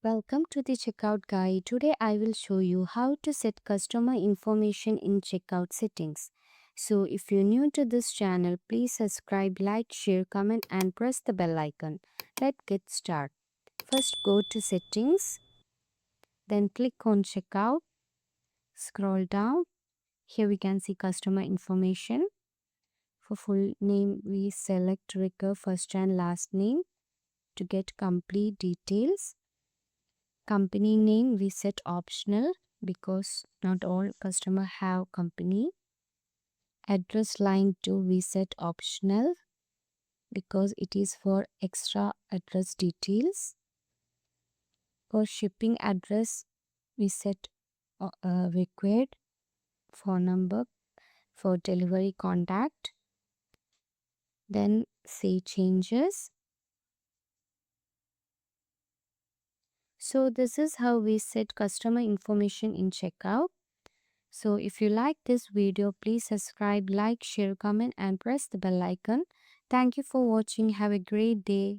Welcome to the checkout guide. Today I will show you how to set customer information in checkout settings. So if you're new to this channel, please subscribe, like, share, comment and press the bell icon. Let's get started. First go to settings, then click on checkout, scroll down. Here we can see customer information. For full name, we select Ricker first and last name to get complete details. Company name we set optional because not all customer have company. Address line 2 we set optional because it is for extra address details. For shipping address we set required. Phone number for delivery contact. Then say changes. So this is how we set customer information in checkout. So if you like this video, please subscribe, like, share, comment and press the bell icon. Thank you for watching. Have a great day.